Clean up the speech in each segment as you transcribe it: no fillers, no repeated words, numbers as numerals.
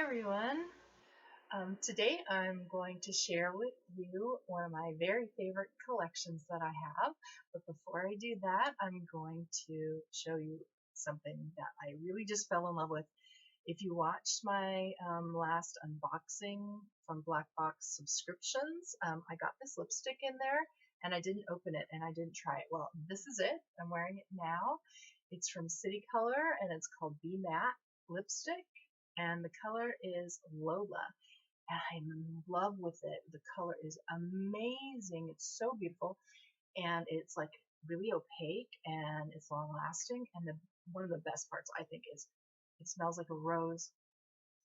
everyone. Today I'm going to share with you one of my very favorite collections that I have. But before I do that, I'm going to show you something that I really just fell in love with. If you watched my last unboxing from Black Box Subscriptions, I got this lipstick in there and I didn't open it and I didn't try it. Well, this is it. I'm wearing it now. It's from City Color and it's called Be Matte lipstick, and the color is Lola. And I'm in love with it. The color is amazing. It's so beautiful, and it's like really opaque and it's long lasting. And one of the best parts I think is it smells like a rose.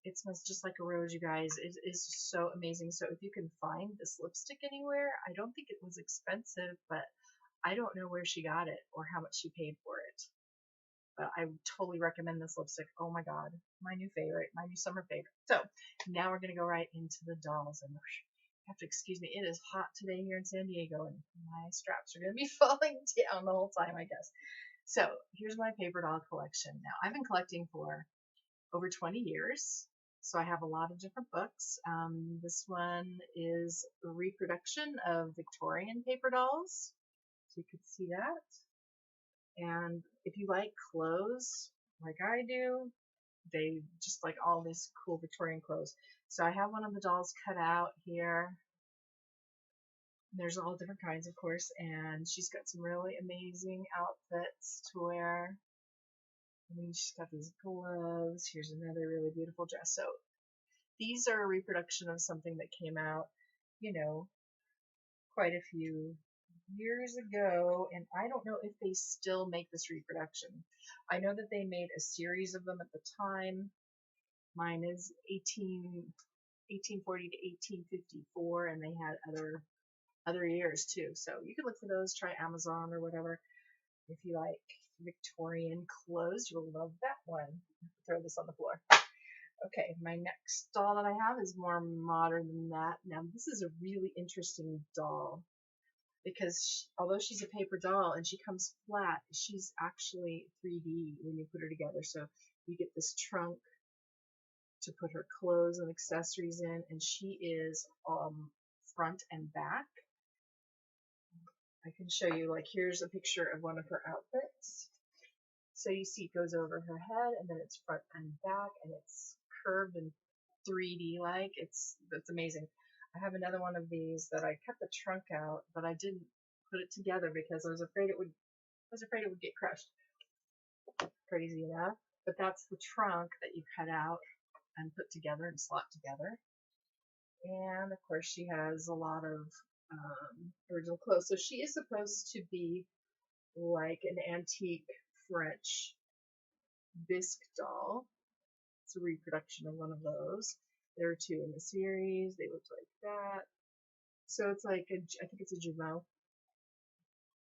It smells just like a rose, you guys. It is so amazing. So if you can find this lipstick anywhere, I don't think it was expensive, but I don't know where she got it or how much she paid for it. But I totally recommend this lipstick. Oh my god, my new favorite, my new summer favorite. So now we're gonna go right into the dolls, and you have to excuse me. It is hot today here in San Diego, and my straps are gonna be falling down the whole time, I guess. So here's my paper doll collection. Now I've been collecting for over 20 years, so I have a lot of different books. This one is a reproduction of Victorian paper dolls, so you could see that. And if you like clothes like I do, they just like all these cool Victorian clothes. So I have one of the dolls cut out here. There's all different kinds, of course, and she's got some really amazing outfits to wear. I mean, she's got these gloves. Here's another really beautiful dress. So these are a reproduction of something that came out, you know, quite a few years ago, and I don't know if they still make this reproduction. I know that they made a series of them at the time. Mine is 1840 to 1854, and they had other years too. So you can look for those, try Amazon or whatever. If you like Victorian clothes, you'll love that one. Throw this on the floor. Okay, my next doll that I have is more modern than that. Now this is a really interesting doll, because although she's a paper doll and she comes flat, she's actually 3D when you put her together. So you get this trunk to put her clothes and accessories in, and she is front and back. I can show you, like, here's a picture of one of her outfits. So you see it goes over her head, and then it's front and back, and it's curved and 3D like. It's amazing. I have another one of these that I cut the trunk out, but I didn't put it together because I was afraid it would get crushed. Crazy enough. But that's the trunk that you cut out and put together and slot together. And of course she has a lot of original clothes. So she is supposed to be like an antique French bisque doll. It's a reproduction of one of those. There are two in the series. They look like that. So it's like I think it's a jumeau.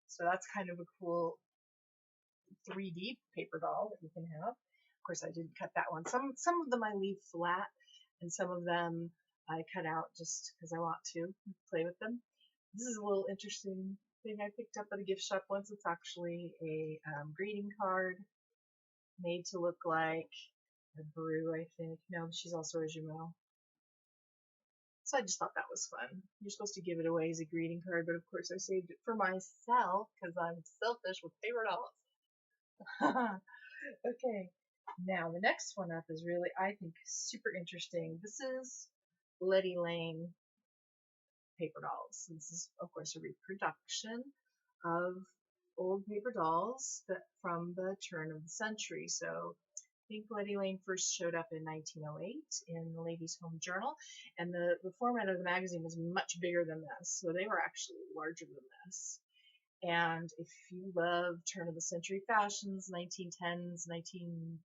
So that's kind of a cool 3D paper doll that you can have. Of course, I didn't cut that one. Some of them I leave flat, and some of them I cut out just because I want to play with them. This is a little interesting thing I picked up at a gift shop once. It's actually a greeting card made to look like a brew, I think. No, she's also a jumeau. So I just thought that was fun. You're supposed to give it away as a greeting card, but of course I saved it for myself because I'm selfish with paper dolls. Okay, now the next one up is really, I think, super interesting. This is Letty Lane paper dolls. This is, of course, a reproduction of old paper dolls from the turn of the century. So I think Letty Lane first showed up in 1908 in the Ladies' Home Journal, and the format of the magazine was much bigger than this, so they were actually larger than this. And if you love turn of the century fashions, 1910s, 1915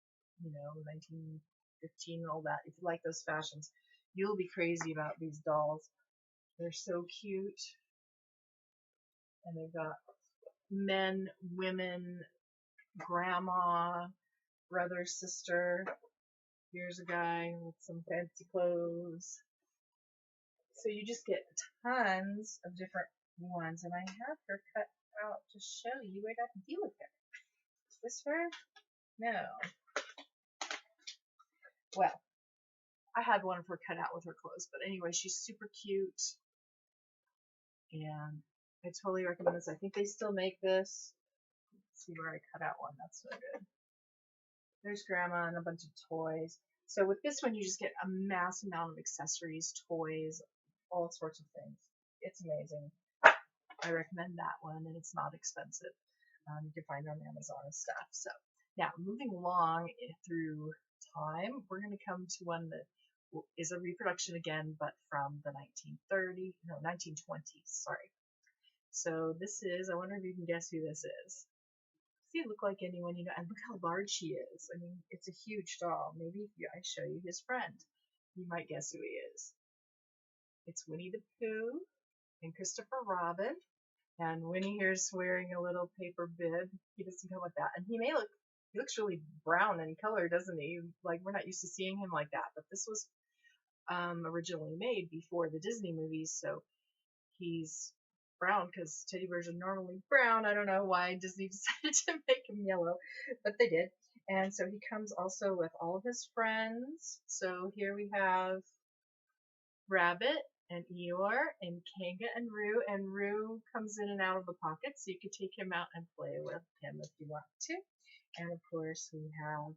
and all that, if you like those fashions, you'll be crazy about these dolls. They're so cute. And they've got men, women, grandma, brother, sister. Here's a guy with some fancy clothes. So you just get tons of different ones. And I have her cut out to show you what I can do with her. Is this her? No. Well, I had one of her cut out with her clothes, but anyway, she's super cute, and I totally recommend this. I think they still make this. Let's see where I cut out one. That's so good. There's grandma and a bunch of toys. So with this one, you just get a mass amount of accessories, toys, all sorts of things. It's amazing. I recommend that one, and it's not expensive. You can find it on Amazon and stuff. So now moving along through time, we're going to come to one that is a reproduction again, but from the 1920s. Sorry. So this is, I wonder if you can guess who this is. Does he look like anyone you know? And look how large he is. I mean, it's a huge doll. Maybe if I show you his friend, you might guess who he is. It's Winnie the Pooh and Christopher Robin. And Winnie here's wearing a little paper bib. He doesn't come with that. And he looks really brown in color, doesn't he? Like, we're not used to seeing him like that. But this was originally made before the Disney movies, so he's brown because teddy bears are normally brown. I don't know why Disney decided to make him yellow, but they did. And so he comes also with all of his friends. So here we have Rabbit and Eeyore and Kanga and Roo comes in and out of the pocket, so you could take him out and play with him if you want to. And of course we have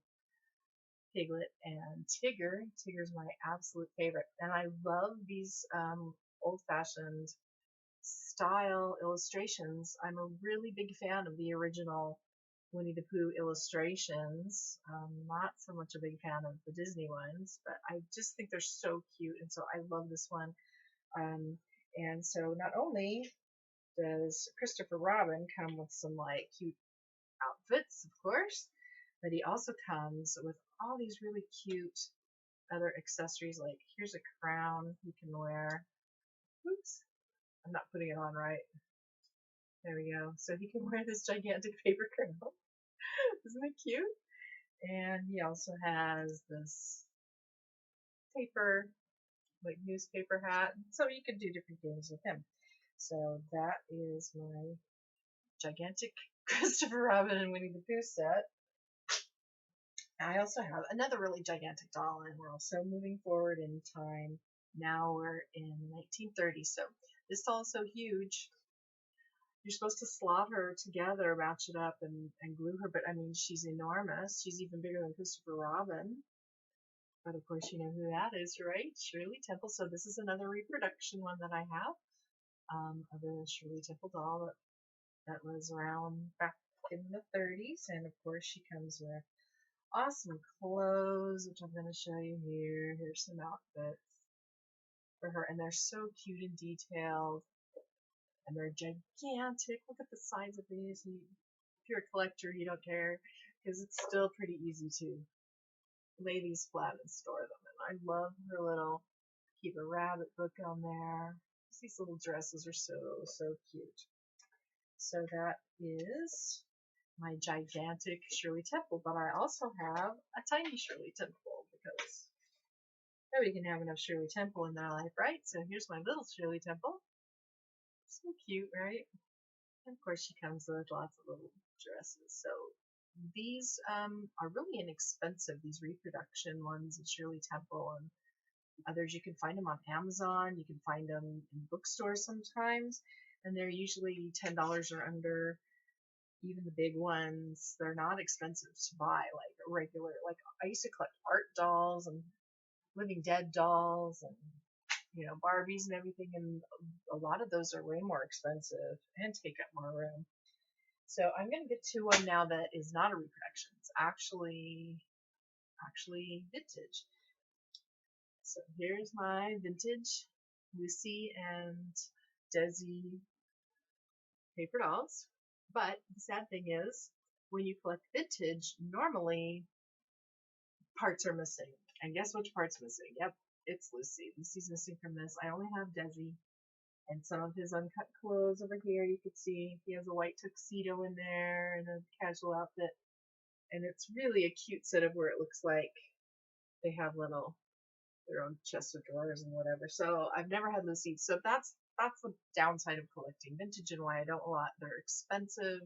Piglet and Tigger. Tigger's my absolute favorite, and I love these old-fashioned style illustrations. I'm a really big fan of the original Winnie the Pooh illustrations. Not so much a big fan of the Disney ones, but I just think they're so cute, and so I love this one. And so not only does Christopher Robin come with some like cute outfits, of course, but he also comes with all these really cute other accessories. Like here's a crown he can wear. Oops, I'm not putting it on right. There we go. So he can wear this gigantic paper crown. Isn't it cute? And he also has this paper, like newspaper hat. So you can do different things with him. So that is my gigantic Christopher Robin and Winnie the Pooh set. I also have another really gigantic doll, and we're also moving forward in time. Now we're in 1930, so this doll is so huge. You're supposed to slot her together, match it up, and glue her, but I mean, she's enormous. She's even bigger than Christopher Robin. But of course, you know who that is, right? Shirley Temple. So this is another reproduction one that I have of the Shirley Temple doll that was around back in the 30s, and of course, she comes with awesome clothes, which I'm going to show you here. Here's some outfits for her, and they're so cute and detailed, and they're gigantic. Look at the size of these. If you're a collector, you don't care, because it's still pretty easy to lay these flat and store them. And I love her little Peter Rabbit book on there. These little dresses are so cute. So that is my gigantic Shirley Temple, but I also have a tiny Shirley Temple because nobody can have enough Shirley Temple in their life, right? So here's my little Shirley Temple. So cute, right? And of course she comes with lots of little dresses. So these are really inexpensive, these reproduction ones of Shirley Temple and others. You can find them on Amazon. You can find them in bookstores sometimes, and they're usually $10 or under. Even the big ones, they're not expensive to buy like regular. Like I used to collect art dolls and living dead dolls and Barbies and everything, and a lot of those are way more expensive and take up more room. So I'm going to get to one now that is not a reproduction. It's actually vintage. So here's my vintage Lucy and Desi paper dolls. But the sad thing is, when you collect vintage, normally parts are missing. And guess which part's missing? Yep, it's Lucy. Lucy's missing from this. I only have Desi and some of his uncut clothes over here. You can see he has a white tuxedo in there and a casual outfit. And it's really a cute set of where it looks like they have their own chest of drawers and whatever. So I've never had Lucy. So that's the downside of collecting vintage and why I don't a lot. They're expensive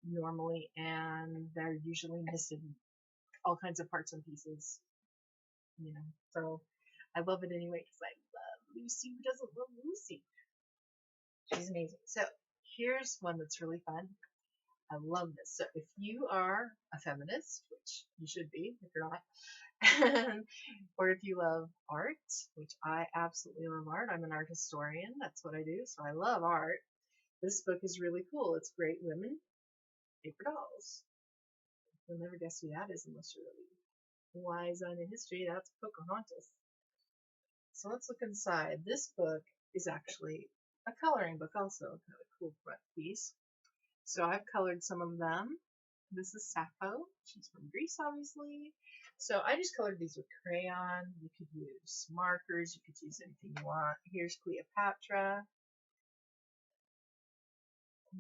normally, and they're usually missing all kinds of parts and pieces. you know. So I love it anyway because I love Lucy. Who doesn't love Lucy? She's amazing. So here's one that's really fun. I love this. So if you are a feminist, which you should be if you're not, or if you love art, which I absolutely love art. I'm an art historian. That's what I do. So I love art. This book is really cool. It's Great Women, Paper Dolls. You'll never guess who that is unless you're really wise on history. That's Pocahontas. So let's look inside. This book is actually a coloring book also. Kind of a cool front piece. So I've colored some of them. This is Sappho. She's from Greece, obviously. So I just colored these with crayon. You could use markers. You could use anything you want. Here's Cleopatra.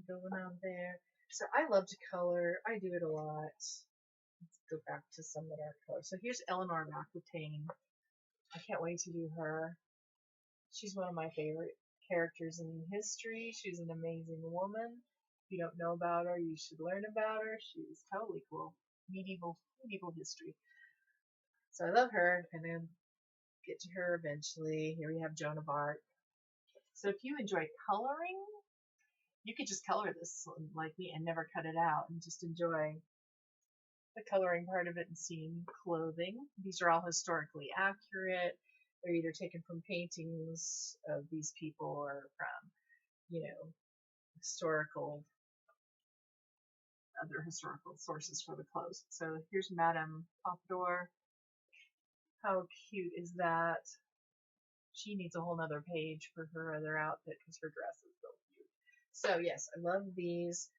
Going on there. So I love to color. I do it a lot. Let's go back to some that aren't color. So here's Eleanor of Aquitaine. I can't wait to do her. She's one of my favorite characters in history. She's an amazing woman. If you don't know about her, you should learn about her. She's totally cool. Medieval history. So I love her, and then get to her eventually. Here we have Joan of Arc. So if you enjoy coloring, you could just color this like me and never cut it out and just enjoy the coloring part of it and seeing clothing. These are all historically accurate. They're either taken from paintings of these people or from, historical, other historical sources for the clothes. So here's Madame Pompadour. How cute is that? She needs a whole nother page for her other outfit because her dress is so cute. So yes, I love these.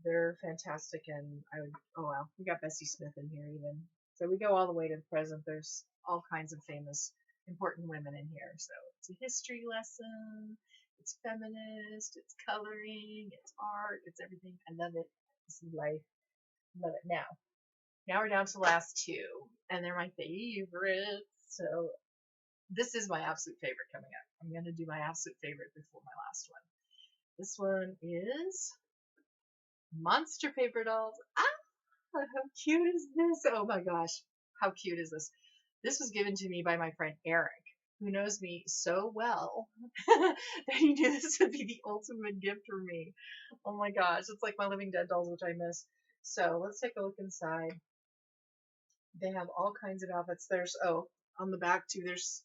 They're fantastic, and oh wow, we got Bessie Smith in here even. So we go all the way to the present. There's all kinds of famous, important women in here. So it's a history lesson, it's feminist, it's coloring, it's art, it's everything. I love it. This is life. Love it. Now we're down to the last two, and they're my favorites. So this is my absolute favorite coming up. I'm going to do my absolute favorite before my last one. This one is Monster Paper Dolls. How cute is this? Oh my gosh, how cute is this? This was given to me by my friend Eric, who knows me so well that he knew this would be the ultimate gift for me. Oh my gosh, it's like my Living Dead dolls, which I miss. So let's take a look inside. They have all kinds of outfits. There's, on the back too, there's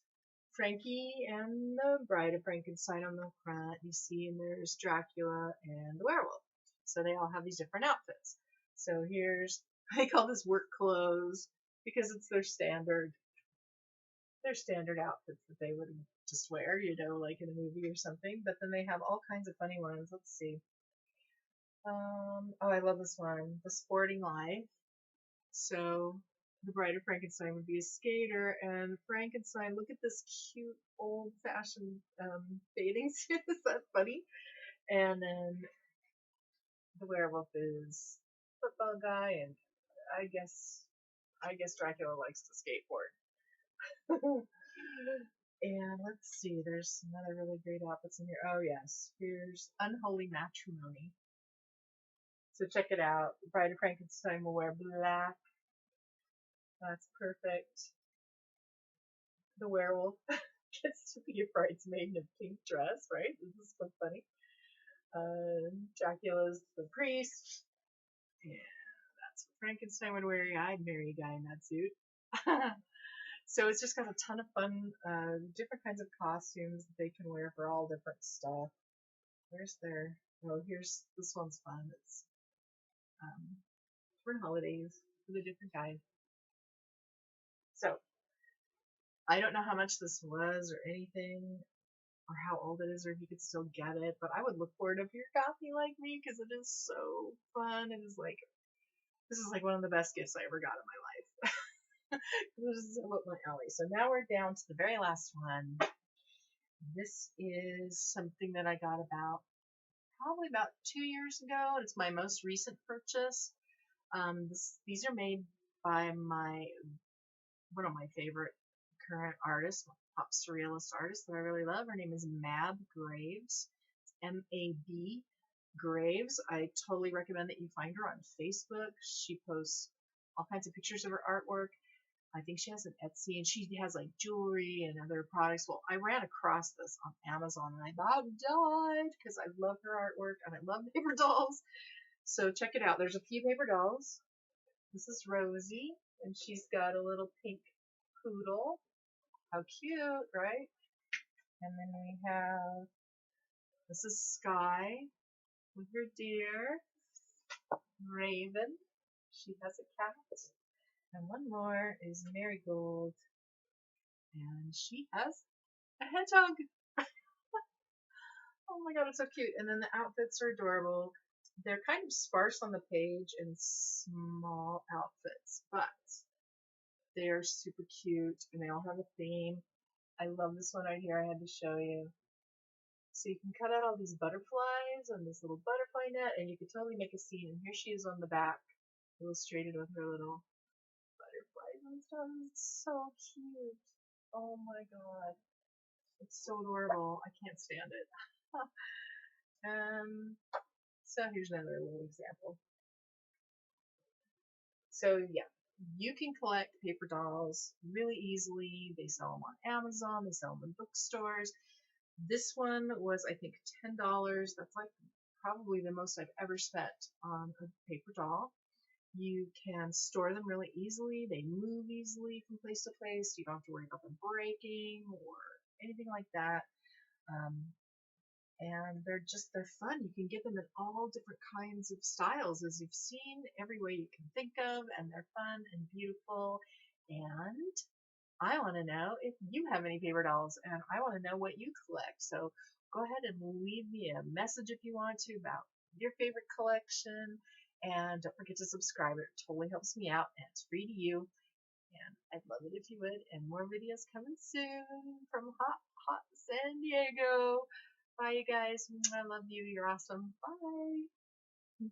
Frankie and the Bride of Frankenstein on the front, you see, and there's Dracula and the werewolf. So they all have these different outfits. So here's, I call this work clothes because it's their standard outfits that they would just wear, like in a movie or something. But then they have all kinds of funny ones. Let's see. I love this one, The Sporting Life. So the Bride of Frankenstein would be a skater, and Frankenstein, look at this cute old-fashioned bathing suit. Is that funny? And then the werewolf is a football guy, and I guess Dracula likes to skateboard. And let's see, there's some other really great outfits in here. Oh yes, here's Unholy Matrimony. So check it out. The Bride of Frankenstein will wear black. That's perfect. The werewolf gets to be a bridesmaid in a pink dress, right? This is so funny. Dracula's the priest. Yeah, that's what Frankenstein would wear. Yeah, I'd marry a guy in that suit. So it's just got a ton of fun, different kinds of costumes that they can wear for all different stuff. Where's their? Oh, here's this one's fun. It's for holidays for the different guys. So I don't know how much this was or anything, or how old it is, or if you could still get it, but I would look for it if you're gothy like me because it is so fun. This is like one of the best gifts I ever got in my life. This is up my alley. So now we're down to the very last one. This is something that I got probably about 2 years ago. It's my most recent purchase. These are made by one of my favorite current artists, pop surrealist artist that I really love. Her name is Mab Graves. It's M-A-B Graves. I totally recommend that you find her on Facebook. She posts all kinds of pictures of her artwork. I think she has an Etsy, and she has like jewelry and other products. Well, I ran across this on Amazon and I about died because I love her artwork and I love paper dolls. So check it out. There's a few paper dolls. This is Rosie, and she's got a little pink poodle. How cute, right? And then we have, this is Sky with her deer. Raven, she has a cat. And one more is Marigold, and she has a hedgehog. Oh my god, it's so cute. And then the outfits are adorable. They're kind of sparse on the page in small outfits, but they're super cute and they all have a theme. I love this one right here. I had to show you. So you can cut out all these butterflies and this little butterfly net, and you could totally make a scene. And here she is on the back, illustrated with her little butterflies and stuff. It's so cute. Oh my god. It's so adorable. I can't stand it. So here's another little example. So yeah, you can collect paper dolls really easily. They sell them on Amazon. They sell them in bookstores. This one was, I think, $10. That's like probably the most I've ever spent on a paper doll. You can store them really easily. They move easily from place to place. You don't have to worry about them breaking or anything like that. And they're fun. You can get them in all different kinds of styles, as you've seen, every way you can think of, and they're fun and beautiful. And I want to know if you have any paper dolls, and I want to know what you collect. So go ahead and leave me a message if you want to about your favorite collection, and don't forget to subscribe. It totally helps me out, and it's free to you. And I'd love it if you would. And more videos coming soon from hot San Diego. Bye, you guys. I love you. You're awesome. Bye.